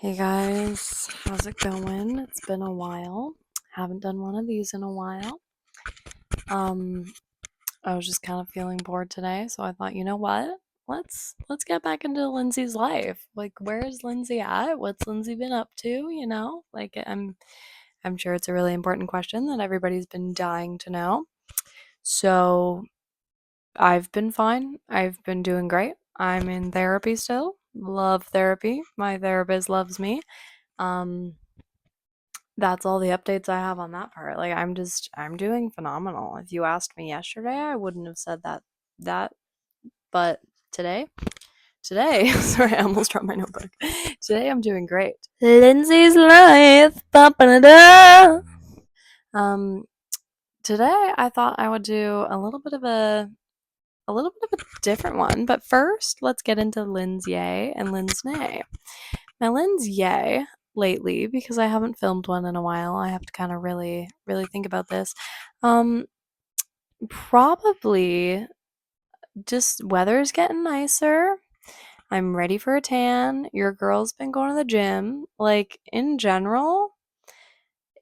Hey guys, how's it going? It's been a while. Haven't done one of these in a while. Um, I was just kind of feeling bored today, so I thought, you know what? Let's get back into Lindsay'z life. Like, where's Lindsay at? What's Lindsay been up to? I'm sure it's a really important question that everybody's been dying to know. So I've been fine. I've been doing great. I'm in therapy still. Love therapy. My therapist loves me. Um, That's all the updates I have on that part. Like I'm doing phenomenal. If you asked me yesterday, I wouldn't have said that, but today, sorry, I almost dropped my notebook. Today I'm doing great. Lindsay'z Life. Ba-ba-da-da. Um Today I thought I would do a little bit of a different one, but first, let's get into Lynn's yay and Lynn's nay. Now, Lynn's yay lately, because I haven't filmed one in a while, I have to kind of really, really think about this. Um, Probably just weather's getting nicer. I'm ready for a tan. Your girl's been going to the gym. Like, in general,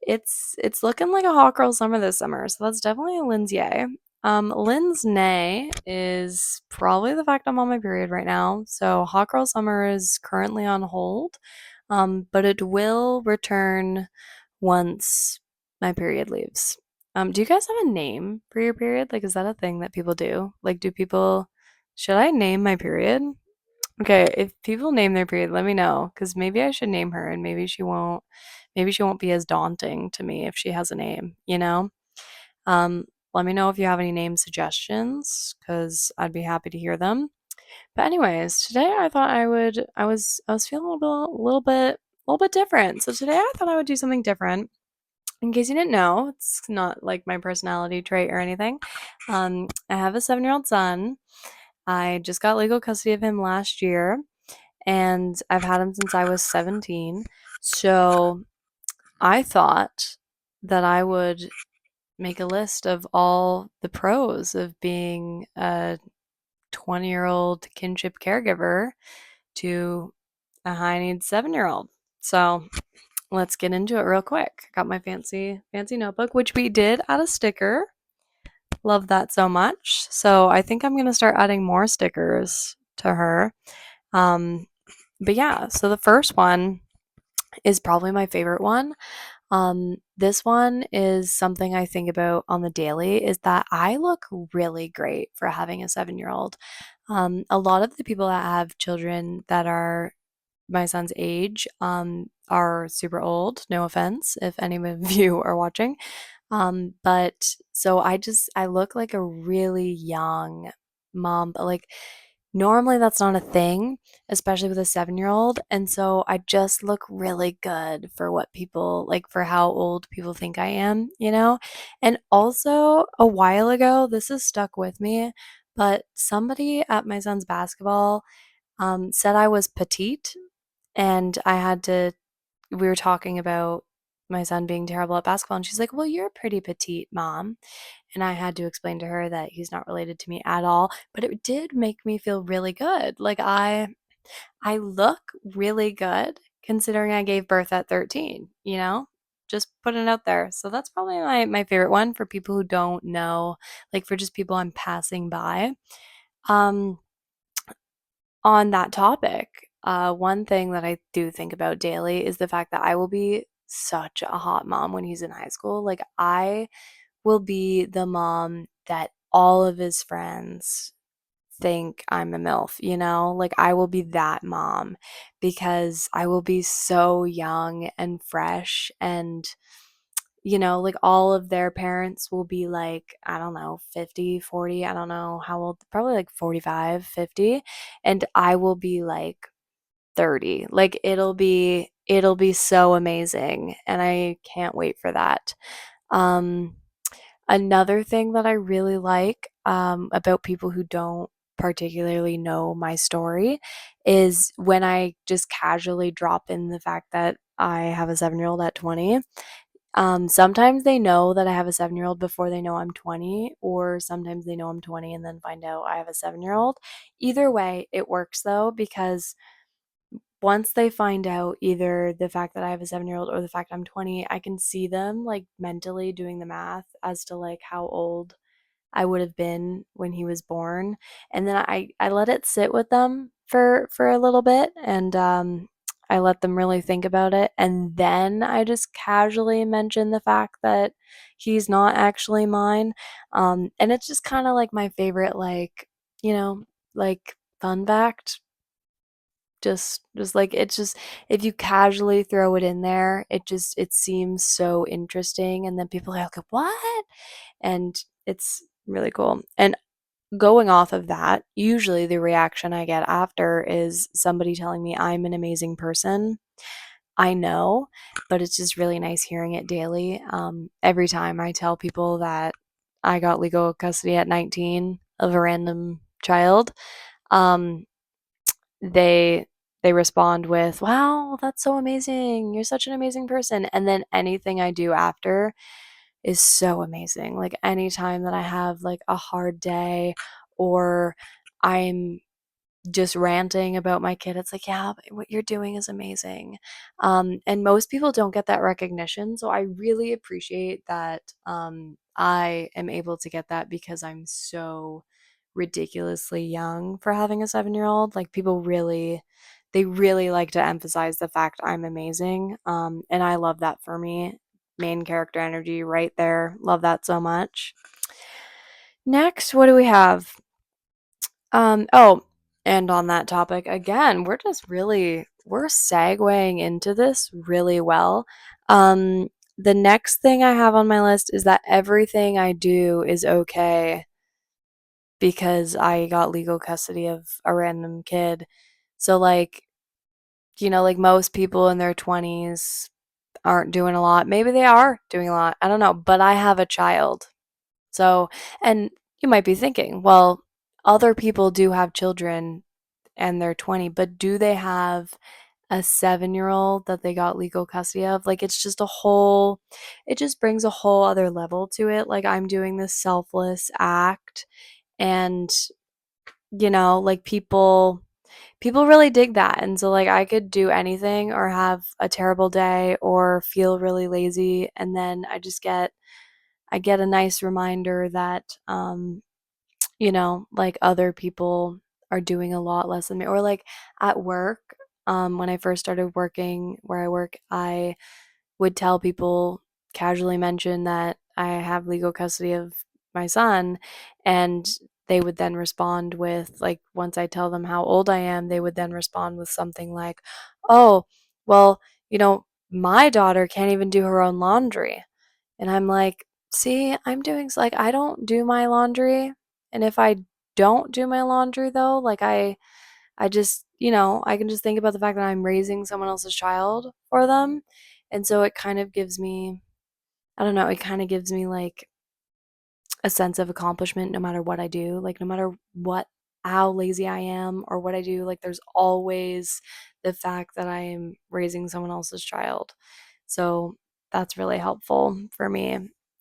it's looking like a hot girl summer this summer, so that's definitely a Lynn's yay. Lynn's nay is probably the fact I'm on my period right now. So hot girl summer is currently on hold, but it will return once my period leaves. Do you guys have a name for your period? Like, is that a thing that people do? Like, should I name my period? Okay, if people name their period, let me know, because maybe I should name her and maybe she won't be as daunting to me if she has a name, you know? Um, Let me know if you have any name suggestions, because I'd be happy to hear them. But anyways, today I thought I was feeling a little bit different. So today I thought I would do something different. In case you didn't know, it's not like my personality trait or anything. I have a 7-year-old son. I just got legal custody of him last year, and I've had him since I was 17. So I thought that I would make a list of all the pros of being a 20-year-old kinship caregiver to a high needs 7-year-old. So let's get into it real quick. Got my fancy notebook, which we did add a sticker. Love that so much. So I think I'm gonna start adding more stickers to her. Um, but yeah, so the first one is probably my favorite one. This one is something I think about on the daily is that I look really great for having a 7-year-old. A lot of the people that have children that are my son's age are super old. No offense if any of you are watching. But so I look like a really young mom, but like normally that's not a thing, especially with a 7-year-old. And so I just look really good for what people like for how old people think I am, you know? And also a while ago, this has stuck with me, but somebody at my son's basketball said I was petite, and we were talking about my son being terrible at basketball, and she's like, "Well, you're pretty petite, mom." And I had to explain to her that he's not related to me at all, but it did make me feel really good. Like I look really good considering I gave birth at 13, you know? Just putting it out there. So that's probably my favorite one for people who don't know, like for just people I'm passing by. Um on that topic, one thing that I do think about daily is the fact that I will be such a hot mom when he's in high school. Like, I will be the mom that all of his friends think I'm a MILF, you know? Like, I will be that mom because I will be so young and fresh and like all of their parents will be like, I don't know, 50, 40, I don't know how old, probably like 45, 50, and I will be like 30. Like it'll be so amazing and I can't wait for that. Um Another thing that I really like about people who don't particularly know my story is when I just casually drop in the fact that I have a 7-year-old at 20. Sometimes they know that I have a 7-year-old before they know I'm 20, or sometimes they know I'm 20 and then find out I have a 7-year-old. Either way, it works though, because once they find out either the fact that I have a 7-year-old or the fact I'm 20, I can see them like mentally doing the math as to like how old I would have been when he was born. And then I let it sit with them for a little bit, and I let them really think about it, and then I just casually mention the fact that he's not actually mine. And it's just kind of like my favorite, like, you know, like fun fact. Just like it's just, if you casually throw it in there, it seems so interesting, and then people are like, what? And it's really cool. And going off of that, usually the reaction I get after is somebody telling me I'm an amazing person. I know, but it's just really nice hearing it daily. Every time I tell people that I got legal custody at 19 of a random child, um, they they respond with, "Wow, that's so amazing. You're such an amazing person." And then anything I do after is so amazing. Like anytime that I have like a hard day, or I'm just ranting about my kid, it's like, yeah, but what you're doing is amazing. And most people don't get that recognition. So I really appreciate that I am able to get that because I'm so ridiculously young for having a 7-year-old. Like people really, they really like to emphasize the fact I'm amazing. And I love that for me. Main character energy right there. Love that so much. Next, what do we have? Oh, and on that topic, again, we're segueing into this really well. Um, the next thing I have on my list is that everything I do is okay because I got legal custody of a random kid. So, like, like most people in their 20s aren't doing a lot. Maybe they are doing a lot. I don't know, but I have a child. So, and you might be thinking, well, other people do have children and they're 20, but do they have a 7-year-old that they got legal custody of? Like, it's just a whole, it just brings a whole other level to it. Like, I'm doing this selfless act, and, like people really dig that. And so, like, I could do anything or have a terrible day or feel really lazy, and then I get a nice reminder that, like other people are doing a lot less than me. Or like at work, when I first started working where I work, I would tell people, casually mention that I have legal custody of my son, and they would then respond with, like, once I tell them how old I am, they would then respond with something like, "Oh, well, my daughter can't even do her own laundry." And I'm like, "See, like, I don't do my laundry, and if I don't do my laundry though, like I just, I can just think about the fact that I'm raising someone else's child for them." And so it kind of gives me, I don't know, it kind of gives me like a sense of accomplishment no matter what I do. Like no matter how lazy I am or what I do, like there's always the fact that I am raising someone else's child. So that's really helpful for me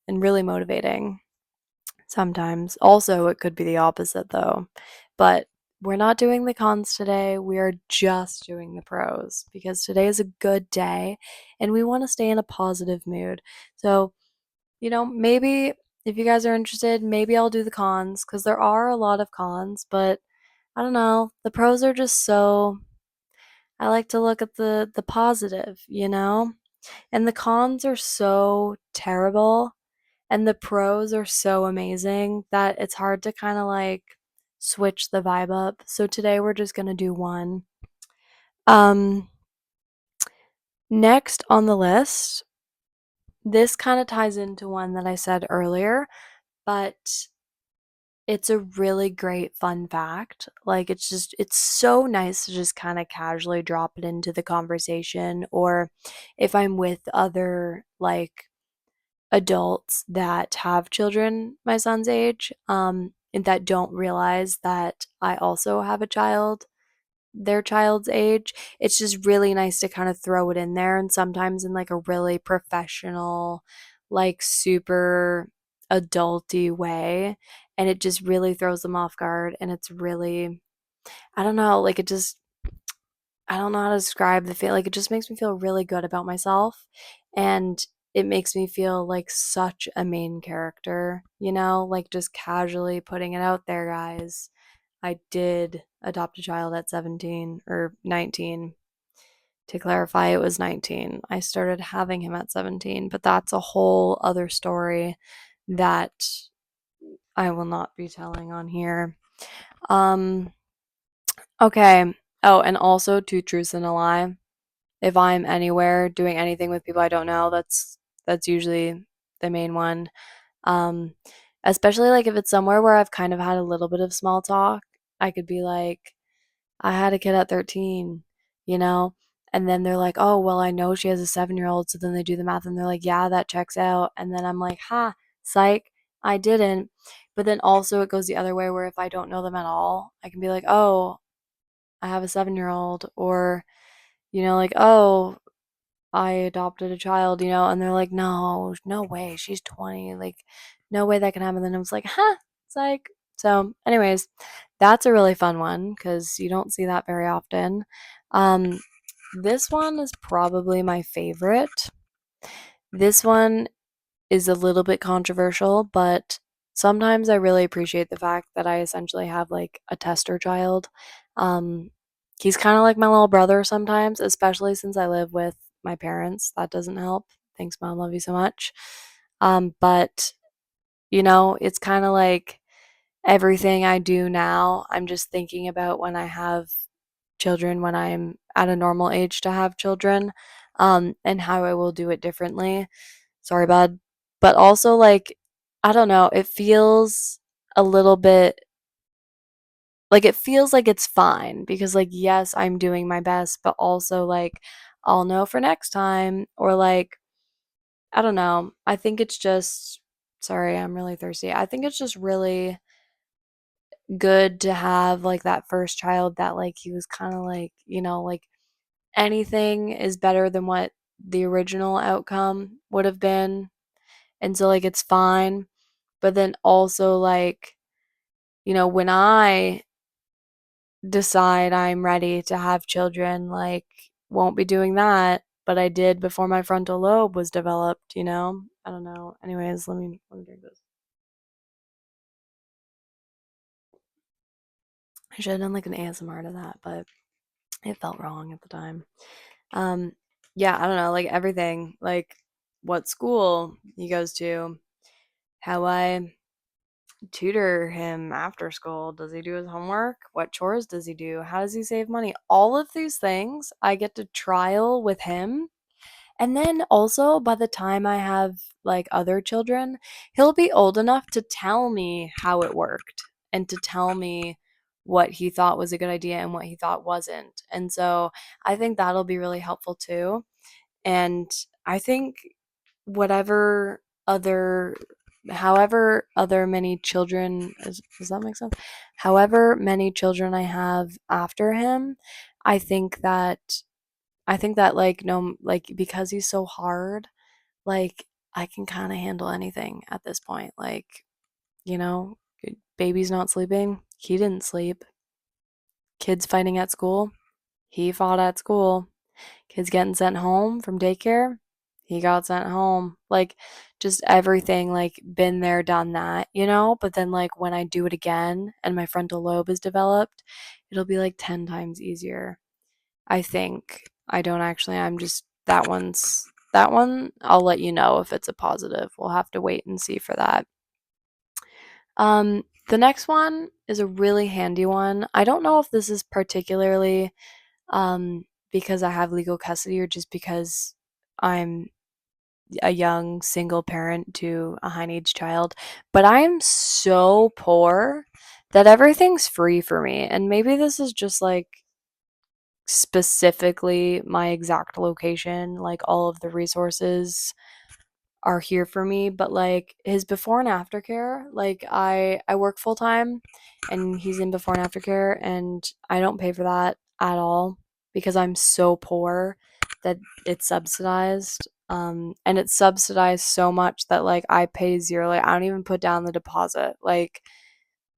and really motivating sometimes. Also, it could be the opposite though. But we're not doing the cons today. We are just doing the pros because today is a good day and we want to stay in a positive mood. So, maybe if you guys are interested, maybe I'll do the cons because there are a lot of cons, but I don't know. The pros are just so, I like to look at the positive, And the cons are so terrible and the pros are so amazing that it's hard to kind of like switch the vibe up. So today we're just going to do one. Um Next on the list, this kind of ties into one that I said earlier, but it's a really great fun fact. Like it's so nice to just kind of casually drop it into the conversation, or if I'm with other like adults that have children my son's age, and that don't realize that I also have a child their child's age. It's just really nice to kind of throw it in there, and sometimes in like a really professional, like super adulty way, and it just really throws them off guard, and it's really, I don't know, like it just, I don't know how to describe the feel. Like it just makes me feel really good about myself, and it makes me feel like such a main character, like just casually putting it out there, guys. I did adopt a child at 17 or 19. To clarify, it was 19. I started having him at 17, but that's a whole other story that I will not be telling on here. Um, okay. Oh, and also two truths and a lie. If I'm anywhere doing anything with people I don't know, that's usually the main one. Um, Especially like if it's somewhere where I've kind of had a little bit of small talk, I could be like, I had a kid at 13, you know? And then they're like, oh, well, I know she has a 7-year-old. So then they do the math and they're like, yeah, that checks out. And then I'm like, ha, psych, I didn't. But then also it goes the other way where if I don't know them at all, I can be like, oh, I have a 7-year-old. Or, like, oh, I adopted a child, and they're like, no, no way, she's 20. Like, no way that can happen. Then I was like, huh, it's like, so, anyways, that's a really fun one because you don't see that very often. Um, this one is probably my favorite. This one is a little bit controversial, but sometimes I really appreciate the fact that I essentially have like a tester child. Um, he's kind of like my little brother sometimes, especially since I live with my parents. That doesn't help. Thanks, Mom. Love you so much. But it's kind of like everything I do now, I'm just thinking about when I have children, when I'm at a normal age to have children, and how I will do it differently. Sorry, bud. But also, like, I don't know, it feels a little bit like it feels like it's fine because, like, yes, I'm doing my best, but also, like, I'll know for next time. Or, like, I don't know. I think it's just, sorry, I'm really thirsty. I think it's just really good to have, like, that first child that, like, he was kind of like, like anything is better than what the original outcome would have been. And so, like, it's fine. But then also, like, when I decide I'm ready to have children, like, won't be doing that. But I did before my frontal lobe was developed. I don't know. Anyways, let me drink this. I should have done like an ASMR to that, but it felt wrong at the time. Um, yeah, I don't know, like everything, like what school he goes to, how I tutor him after school. Does he do his homework? What chores does he do? How does he save money? All of these things I get to trial with him. And then also, by the time I have like other children, he'll be old enough to tell me how it worked and to tell me what he thought was a good idea and what he thought wasn't. And so I think that'll be really helpful too. And I think whatever other however other many children does that make sense? However many children I have after him, I think that like no like because he's so hard, like I can kind of handle anything at this point. Like, you know, baby's not sleeping, he didn't sleep. Kids fighting at school, he fought at school. Kids getting sent home from daycare, he got sent home. Like, just everything, like, been there, done that. But then, like, when I do it again and my frontal lobe is developed, it'll be like 10 times easier. I think. I don't actually. I'm just, that one, I'll let you know if it's a positive. We'll have to wait and see for that. The next one is a really handy one. I don't know if this is particularly because I have legal custody or just because I'm a young single parent to a high needs child, but I am so poor that everything's free for me. And maybe this is just like specifically my exact location, like all of the resources are here for me, but like his before and after care, like I work full time and he's in before and after care and I don't pay for that at all because I'm so poor that it's subsidized. And it's subsidized so much that like I pay zero. Like I don't even put down the deposit. Like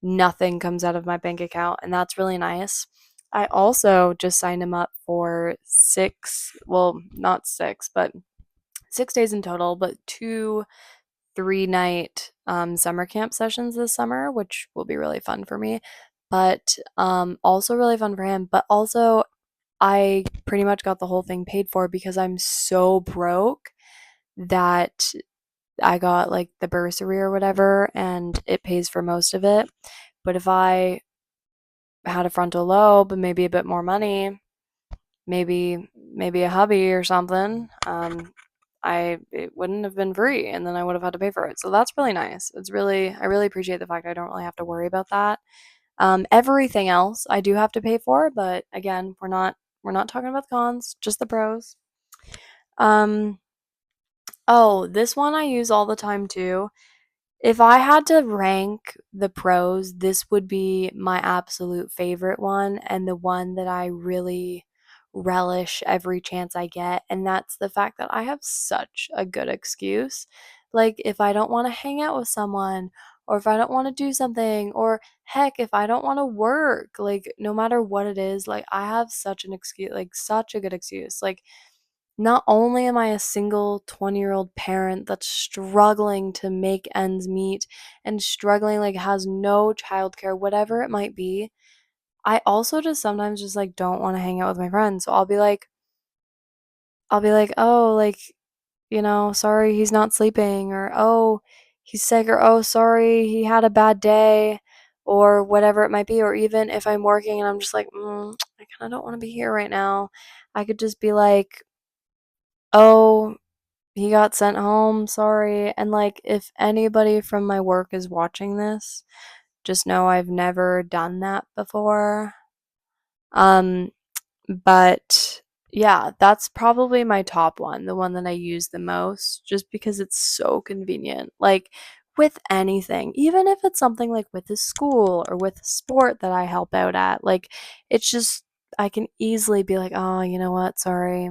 nothing comes out of my bank account and that's really nice. I also just signed him up for six, well, not six, but 6 days in total, but two 3 night summer camp sessions this summer, which will be really fun for me. But also really fun for him. But also, I pretty much got the whole thing paid for because I'm so broke that I got like the bursary or whatever, and it pays for most of it. But if I had a frontal lobe and maybe a bit more money, maybe a hubby or something, it wouldn't have been free, and then I would have had to pay for it. So that's really nice. I really appreciate the fact I don't really have to worry about that. Everything else I do have to pay for, but again, we're not talking about the cons, just the pros. Um, oh, this one I use all the time too. If I had to rank the pros, this would be my absolute favorite one and the one that I really relish every chance I get. And that's the fact that I have such a good excuse. Like, if I don't want to hang out with someone, or if I don't want to do something, or heck, if I don't want to work, like, no matter what it is, like, I have such an excuse, like, such a good excuse. Like, not only am I a single 20-year-old parent that's struggling to make ends meet and struggling, like, has no childcare, whatever it might be, I also just sometimes just like don't want to hang out with my friends. So I'll be like, "Oh, like, sorry he's not sleeping," or "Oh, he's sick," or "Oh, sorry he had a bad day," or whatever it might be. Or even if I'm working and I'm just like, I kind of don't want to be here right now. I could just be like, "Oh, he got sent home, sorry." And like, if anybody from my work is watching this, just know I've never done that before. Um, but yeah, that's probably my top one, the one that I use the most, just because it's so convenient. Like, with anything, even if it's something like with a school or with a sport that I help out at, like, it's just, I can easily be like, "Oh, you know what? Sorry,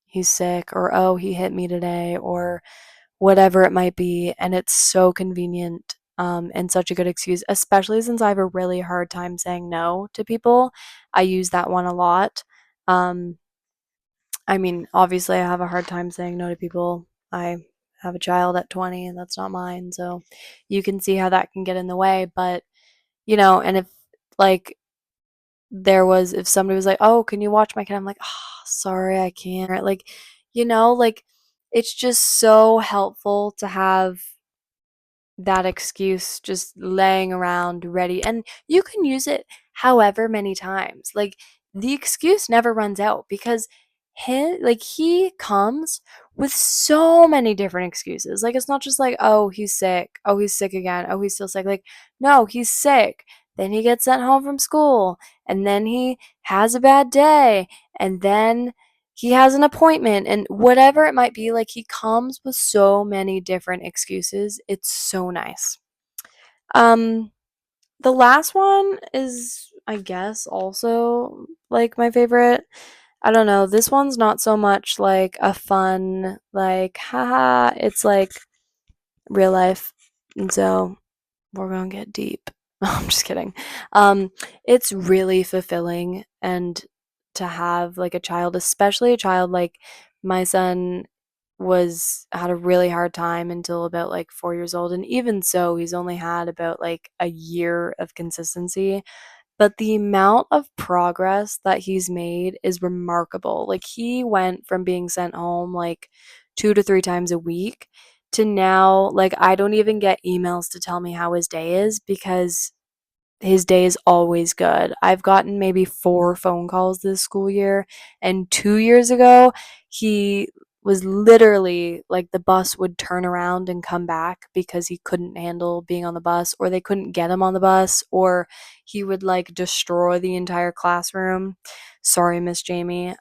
he's sick," or "Oh, he hit me today," or whatever it might be. And it's so convenient, and such a good excuse, especially since I have a really hard time saying no to people. I use that one a lot. Um, I mean, obviously, I have a hard time saying no to people. I have a child at 20, and that's not mine. So you can see how that can get in the way. But, and if, like, if somebody was like, "Oh, can you watch my kid?" I'm like, "Oh, sorry, I can't." Or, like, like, it's just so helpful to have that excuse just laying around ready, and you can use it however many times. Like, the excuse never runs out because he comes with so many different excuses. Like, it's not just like, "Oh, he's sick. Oh, he's sick again. Oh, he's still sick." Like, no, he's sick, then he gets sent home from school, and then he has a bad day, and then he has an appointment, and whatever it might be. Like, he comes with so many different excuses. It's so nice. Um, the last one is, I guess, also like my favorite. I don't know. This one's not so much like a fun, like, haha. It's like real life. And so we're gonna get deep. I'm just kidding. It's really fulfilling, and to have like a child, especially a child like my son had a really hard time until about like 4 years old, and even so, he's only had about like a year of consistency. But the amount of progress that he's made is remarkable. Like, he went from being sent home like 2 to 3 times a week to now, like, I don't even get emails to tell me how his day is because his day is always good. I've gotten maybe 4 phone calls this school year, and 2 years ago, he was literally like, the bus would turn around and come back because he couldn't handle being on the bus, or they couldn't get him on the bus, or he would like destroy the entire classroom. Sorry, Miss Jamie.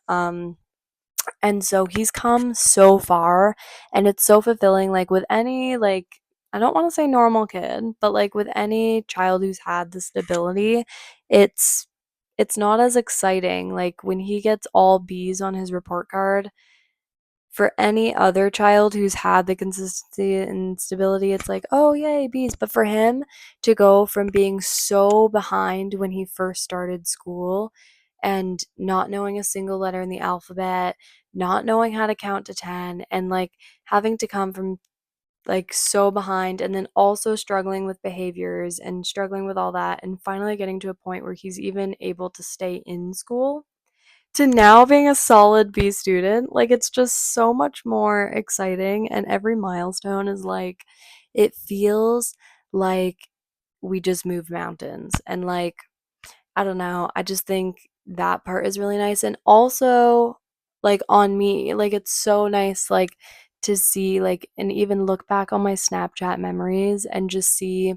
And so he's come so far, and it's so fulfilling. Like, with any, like, I don't want to say normal kid, but like with any child who's had this ability, it's it's not as exciting. Like, when he gets all B's on his report card, For any other child who's had the consistency and stability, it's like, oh, yay, B's. But for him to go from being so behind when he first started school and not knowing a single letter in the alphabet, not knowing how to count to 10, and like having to come from like so behind and then also struggling with behaviors and struggling with all that and finally getting to a point where he's even able to stay in school to now being a solid B student, like it's just so much more exciting and every milestone is like it feels like we just moved mountains and like I don't know, I just think that part is really nice and also like on me, like it's so nice like to see like and even look back on my Snapchat memories and just see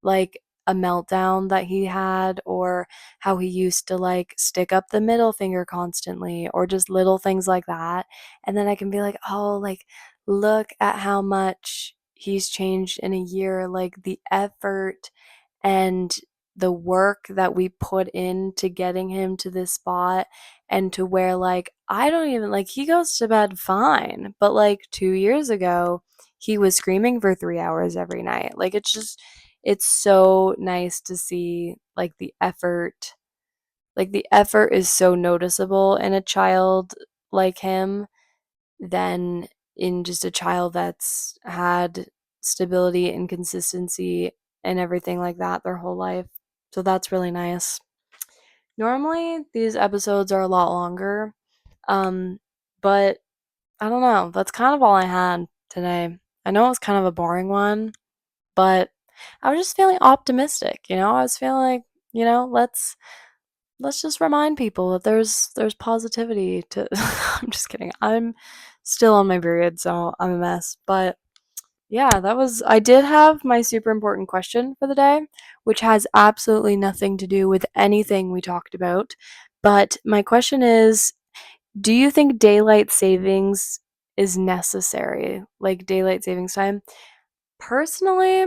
like a meltdown that he had or how he used to like stick up the middle finger constantly or just little things like that and then I can be like oh like look at how much he's changed in a year like the effort and the work that we put into getting him to this spot and to where like I don't even like he goes to bed fine but like 2 years ago he was screaming for 3 hours every night like it's just it's so nice to see like the effort is so noticeable in a child like him than in just a child that's had stability and consistency and everything like that their whole life. So that's really nice. Normally these episodes are a lot longer. But I don't know. That's kind of all I had today. I know it was kind of a boring one, but I was just feeling optimistic, you know? I was feeling like, you know, let's just remind people that there's positivity to I'm just kidding. I'm still on my period, so I'm a mess. But yeah, that was I did have my super important question for the day, which has absolutely nothing to do with anything we talked about. But my question is, do you think daylight savings is necessary? Like daylight savings time? Personally,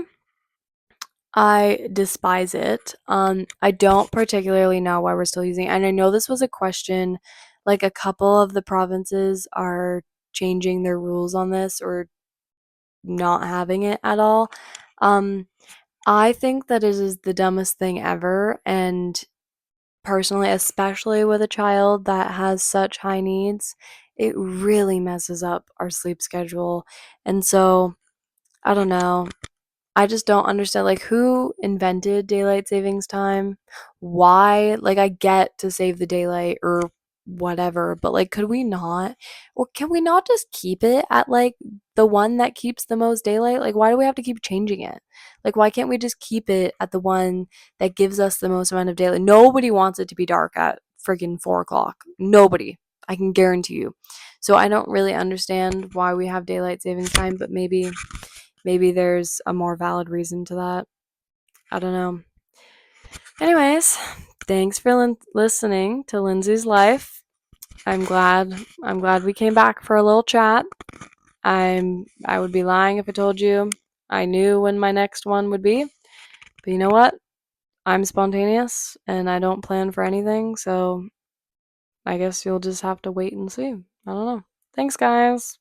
I despise it. I don't particularly know why we're still using it. And I know this was a question, like a couple of the provinces are changing their rules on this or not having it at all. Um, I think that it is the dumbest thing ever. And personally, especially with a child that has such high needs, it really messes up our sleep schedule. And so, I don't know. I just don't understand, like, who invented daylight savings time? Why? Like, I get to save the daylight or whatever, but, like, could we not? Or can we not just keep it at, like, the one that keeps the most daylight? Like, why do we have to keep changing it? Like, why can't we just keep it at the one that gives us the most amount of daylight? Nobody wants it to be dark at friggin' 4 o'clock. Nobody. I can guarantee you. So I don't really understand why we have daylight savings time, but maybe there's a more valid reason to that. I don't know. Anyways, thanks for listening to Lindsay'z Life. I'm glad we came back for a little chat. I would be lying if I told you I knew when my next one would be. But you know what? I'm spontaneous and I don't plan for anything, so I guess you'll just have to wait and see. I don't know. Thanks guys.